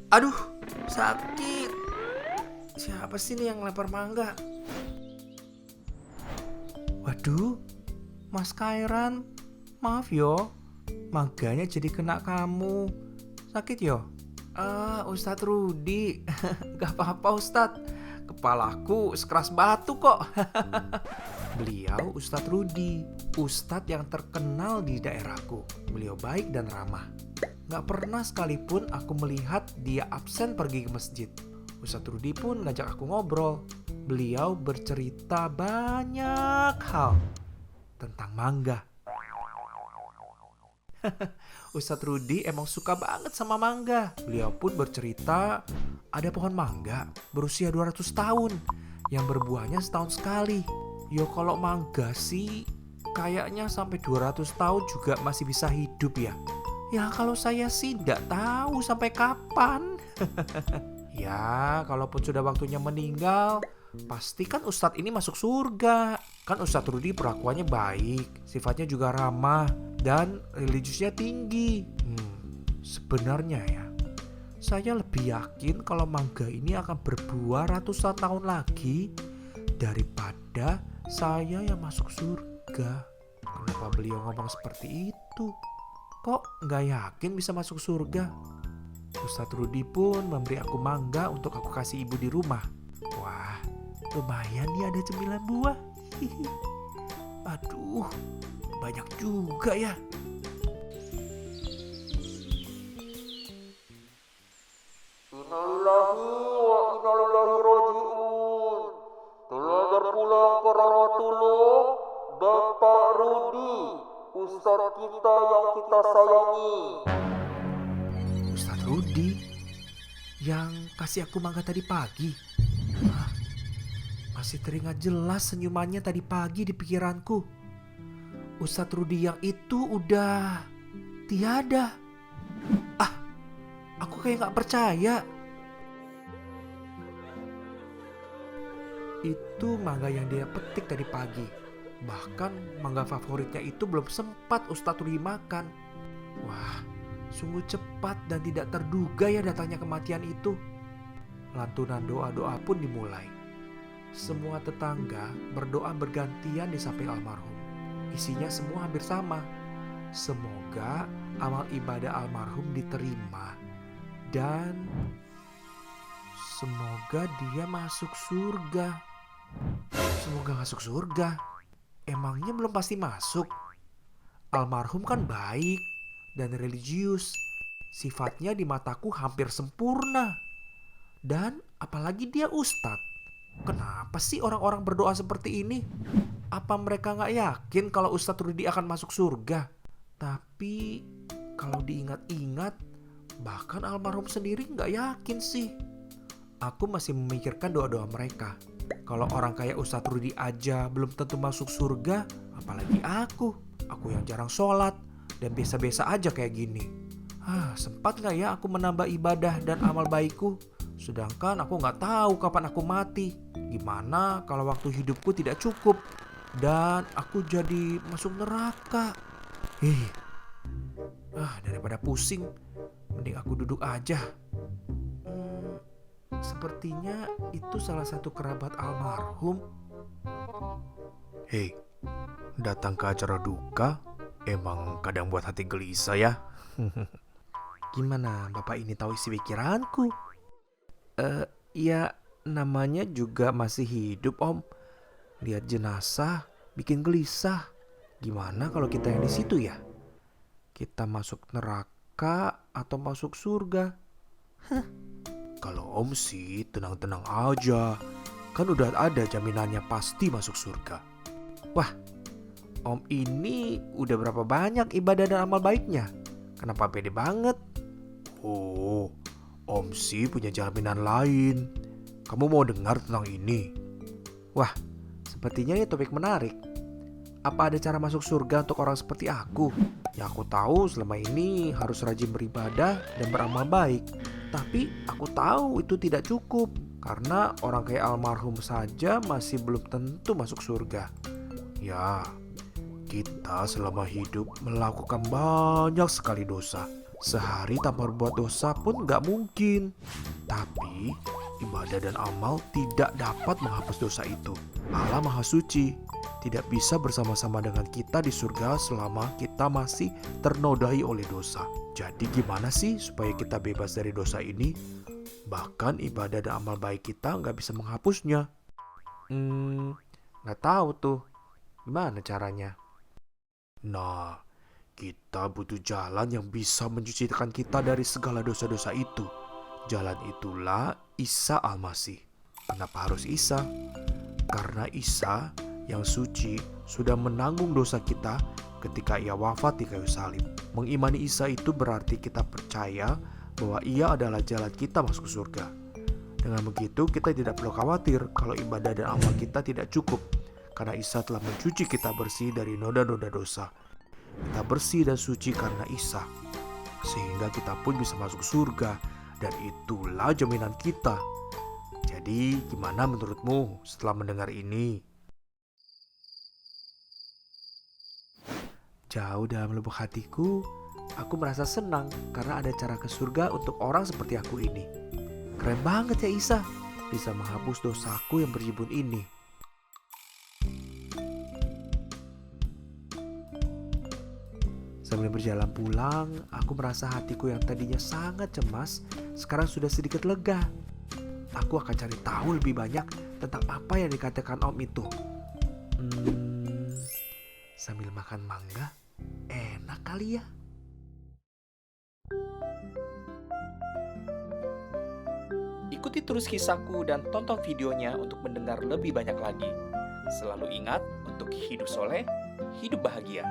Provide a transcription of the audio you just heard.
Aduh, sakit. Siapa sih nih yang lempar mangga? Waduh, Mas Kairan, maaf yo, mangganya jadi kena kamu. Sakit yo? Ustadz Rudi. Gak apa-apa Ustadz, kepalaku sekeras batu kok. Beliau Ustadz Rudi, Ustadz yang terkenal di daerahku. Beliau baik dan ramah. Gak pernah sekalipun aku melihat dia absen pergi ke masjid. Ustadz Rudi pun ngajak aku ngobrol. Beliau bercerita banyak hal tentang mangga. Ustadz Rudi emang suka banget sama mangga. Beliau pun bercerita ada pohon mangga berusia 200 tahun yang berbuahnya setahun sekali. Yo kalau mangga sih kayaknya sampai 200 tahun juga masih bisa hidup ya. Ya kalau saya sih tidak tahu sampai kapan. Ya kalaupun sudah waktunya meninggal, pastikan Ustadz ini masuk surga. Kan Ustadz Rudi perlakuannya baik, sifatnya juga ramah, dan religiusnya tinggi. Sebenarnya ya, saya lebih yakin kalau mangga ini akan berbuah ratusan tahun lagi daripada saya yang masuk surga. Kenapa beliau ngomong seperti itu? Kok nggak yakin bisa masuk surga? Ustadz Rudi pun memberi aku mangga untuk aku kasih ibu di rumah. Wah, lumayan nih ada 9 buah. Aduh, banyak juga ya. Innalillahi wa inna ilaihi raji'un. Telah berpulang ke rahmatullah Bapak Rudi, Ustadz kita yang kita sayangi. Ustadz Rudi yang kasih aku mangga tadi pagi. Masih teringat jelas senyumannya tadi pagi di pikiranku. Ustadz Rudi yang itu udah tiada. Aku kayak gak percaya. Itu mangga yang dia petik tadi pagi. Bahkan mangga favoritnya itu belum sempat Ustadz Rudi makan. Wah, sungguh cepat dan tidak terduga ya datangnya kematian itu. Lantunan doa-doa pun dimulai. Semua tetangga berdoa bergantian di samping almarhum. Isinya semua hampir sama. Semoga amal ibadah almarhum diterima. Dan semoga dia masuk surga. Semoga masuk surga. Emangnya belum pasti masuk? Almarhum kan baik dan religius. Sifatnya di mataku hampir sempurna. Dan apalagi dia ustadz. Kenapa sih orang-orang berdoa seperti ini? Apa mereka gak yakin kalau Ustadz Rudi akan masuk surga? Tapi kalau diingat-ingat, bahkan almarhum sendiri gak yakin sih. Aku masih memikirkan doa-doa mereka. Kalau orang kayak Ustadz Rudi aja belum tentu masuk surga, apalagi aku. Aku yang jarang sholat dan biasa-biasa aja kayak gini. Sempat gak ya aku menambah ibadah dan amal baikku? Sedangkan aku gak tahu kapan aku mati. Gimana kalau waktu hidupku tidak cukup dan aku jadi masuk neraka? Daripada pusing, mending aku duduk aja. Sepertinya itu salah satu kerabat almarhum. Hei, datang ke acara duka emang kadang buat hati gelisah ya. Gimana Bapak ini tahu isi pikiranku? Ya namanya juga masih hidup Om. Lihat jenazah bikin gelisah. Gimana kalau kita yang di situ ya? Kita masuk neraka atau masuk surga? Kalau Om sih tenang-tenang aja. Kan udah ada jaminannya pasti masuk surga. Wah, Om ini udah berapa banyak ibadah dan amal baiknya? Kenapa pede banget? Oh, Om sih punya jaminan lain. Kamu mau dengar tentang ini? Wah, sepertinya ini topik menarik. Apa ada cara masuk surga untuk orang seperti aku? Yang aku tahu selama ini harus rajin beribadah dan beramal baik. Tapi aku tahu itu tidak cukup. Karena orang kayak almarhum saja masih belum tentu masuk surga. Ya, kita selama hidup melakukan banyak sekali dosa. Sehari tanpa berbuat dosa pun nggak mungkin. Tapi ibadah dan amal tidak dapat menghapus dosa itu. Allah Maha Suci, tidak bisa bersama-sama dengan kita di surga selama kita masih ternodai oleh dosa. Jadi gimana sih supaya kita bebas dari dosa ini? Bahkan ibadah dan amal baik kita nggak bisa menghapusnya. Nggak tahu tuh. Gimana caranya? Nah, kita butuh jalan yang bisa mencucikan kita dari segala dosa-dosa itu. Jalan itulah Isa Al-Masih. Kenapa harus Isa? Karena Isa yang suci sudah menanggung dosa kita ketika ia wafat di kayu salib. Mengimani Isa itu berarti kita percaya bahwa ia adalah jalan kita masuk surga. Dengan begitu kita tidak perlu khawatir kalau ibadah dan amal kita tidak cukup, karena Isa telah mencuci kita bersih dari noda-noda dosa. Kita bersih dan suci karena Isa, sehingga kita pun bisa masuk surga, dan itulah jaminan kita. Jadi gimana menurutmu setelah mendengar ini? Jauh dalam lubuk hatiku, aku merasa senang karena ada cara ke surga untuk orang seperti aku ini. Keren banget ya Isa, bisa menghapus dosaku yang berjibun ini. Sambil berjalan pulang, aku merasa hatiku yang tadinya sangat cemas, sekarang sudah sedikit lega. Aku akan cari tahu lebih banyak tentang apa yang dikatakan Om itu. Sambil makan mangga, enak kali ya. Ikuti terus kisahku dan tonton videonya untuk mendengar lebih banyak lagi. Selalu ingat untuk hidup soleh, hidup bahagia.